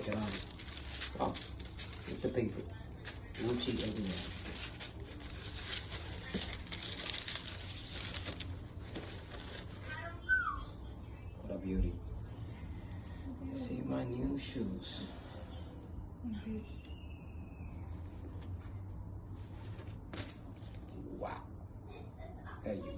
check it out. Oh, with the paper. Gucci again. What a beauty. See my new shoes. Wow. There you go.